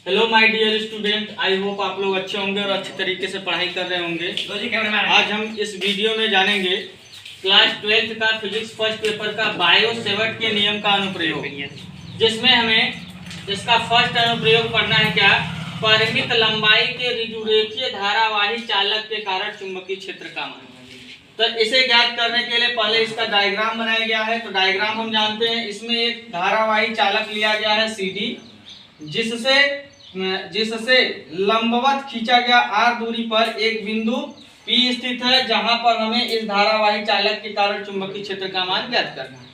Hello my dear student, I hope आप लोग अच्छे होंगे और अच्छे तरीके से पढ़ाई कर रहे होंगे। आज हम इस वीडियो में जानेंगे क्लास 12th का फिजिक्स फर्स्ट पेपर का बायो सेवर्ट के नियम का अनुप्रयोग, जिसमें हमें इसका फर्स्ट अनुप्रयोग पढ़ना है क्या, परिमित लंबाई के ऋजुरेखीय धारावाही चालक के कारण चुंबकीय क्षेत्र का मान। तो इसे ज्ञात करने के लिए पहले इसका डायग्राम बनाया गया है। तो डायग्राम हम जानते हैं, इसमें एक धारावाही चालक लिया गया है CD, जिससे लंबवत खींचा गया r दूरी पर एक बिंदु P स्थित है, जहां पर हमें इस धारावाही चालक के कारण चुंबकीय क्षेत्र का मान ज्ञात करना है।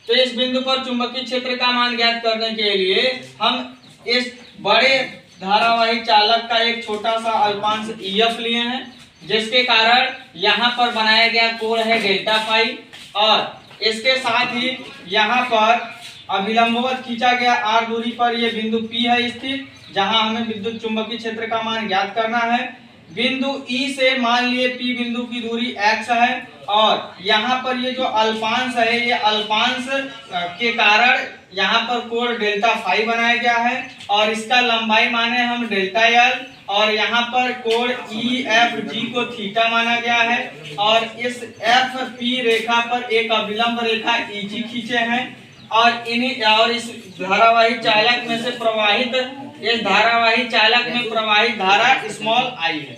तो इस बिंदु पर चुंबकीय क्षेत्र का मान ज्ञात करने के लिए हम इस बड़े धारावाही चालक का एक छोटा सा अल्पांश EF लिए हैं, जिसके कारण यहाँ पर बनाया गया कोण है डेल्टा फाई, और इसके साथ ही यहाँ पर अभिलंबवत खींचा गया r दूरी पर यह बिंदु P है स्थित, जहां हमें विद्युत चुंबकीय क्षेत्र का मान ज्ञात करना है। बिंदु E से मान लिए P बिंदु की दूरी x है, और यहाँ पर ये जो अल्पांश है, ये अल्पांश के कारण यहाँ पर कोण डेल्टा फाई बनाया गया है, और इसका लंबाई माने हम डेल्टा L, और यहाँ पर कोण EFG को थीटा माना गया है, और इस FP रेखा पर एक अभिलंब रेखा EG खींचे हैं, और इस धारावाही चालक में से प्रवाहित धारा स्मॉल I है।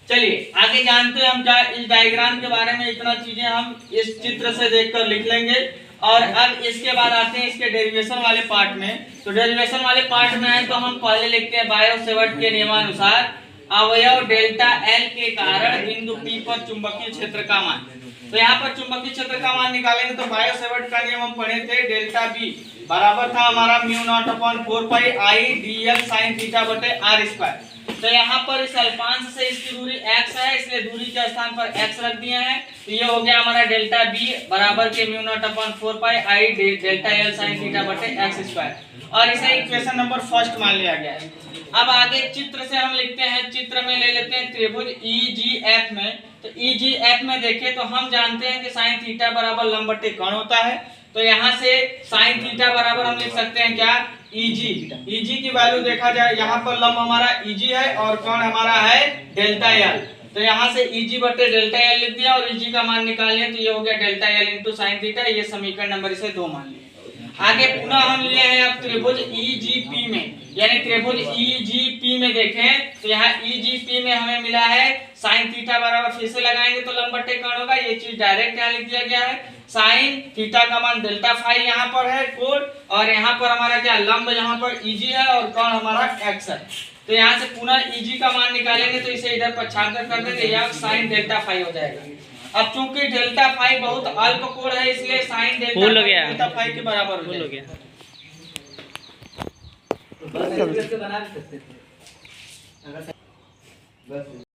चलिए आगे जानते हैं हम क्या इस डायग्राम के बारे में। इतना चीजें हम इस चित्र से देखकर लिख लेंगे, और अब इसके बाद आते हैं इसके डेरिवेशन वाले पार्ट में। तो डेरिवेशन वाले पार्ट में है तो हम पहले लिखते हैं बायो सेवर्ट के नियमानुसार अवयव डेल्टा L के कारण बिंदु P पर चुंबकीय क्षेत्र का मान। तो यहाँ पर चुंबकीय क्षेत्र का मान निकालेंगे तो बायो सेवर्ट का नियम हम पढ़े थे, डेल्टा B बराबर था हमारा μ0/4 I dl sin थीटा बटे r स्क्वायर। तो यहाँ पर इस अल्पांश से इसकी दूरी x है, इसलिए दूरी के स्थान पर x रख दिए हैं। तो ये हो गया हमारा डेल्टा B बराबर के μ0/4 I delta l sin theta बटे x स्क्वायर, और इसे इक्वेशन नंबर फर्स्ट मान लिया गया है। अब आगे चित्र से हम लिखते हैं, चित्र में ले लेते हैं त्रिभुज EGF में। तो EGF में देखें तो हम जानते हैं कि साइन थीटा बराबर लंब बटे कोण होता है। तो यहाँ से साइन थीटा बराबर हम लिख सकते हैं क्या, EG की वैल्यू देखा जाए, यहाँ पर लंब हमारा EG है और कोण हमारा है डेल्टा L। तो यहाँ से EG बटे डेल्टा L लिख दिया, और EG का मान निकाल लिया, तो ये हो गया delta L into sine theta. ये समीकरण नंबर इसे 2 मान लिया। आगे पुनः हम लिए हैं अब त्रिभुज EGP में, यानी त्रिभुज EGP में देखें तो यहाँ EGP में हमें मिला है साइन थीटा बराबर, फिर से लगाएंगे तो लंब बटे कोण होगा। ये चीज डायरेक्ट यहाँ लिख दिया गया है। साइन थीटा का मान डेल्टा फाई यहाँ पर है कोण, और यहाँ पर हमारा क्या लंब यहाँ पर EG है और कोण हमारा x है। तो यहाँ से पुनः EG का मान निकालेंगे तो इसे इधर पक्षांतर कर देंगे, यह साइन डेल्टा फाई हो जाएगा। अब चूंकि डेल्टा फाई बहुत अल्प कोण है, इसलिए साइन डेल्टा फाई के बराबर हो गया।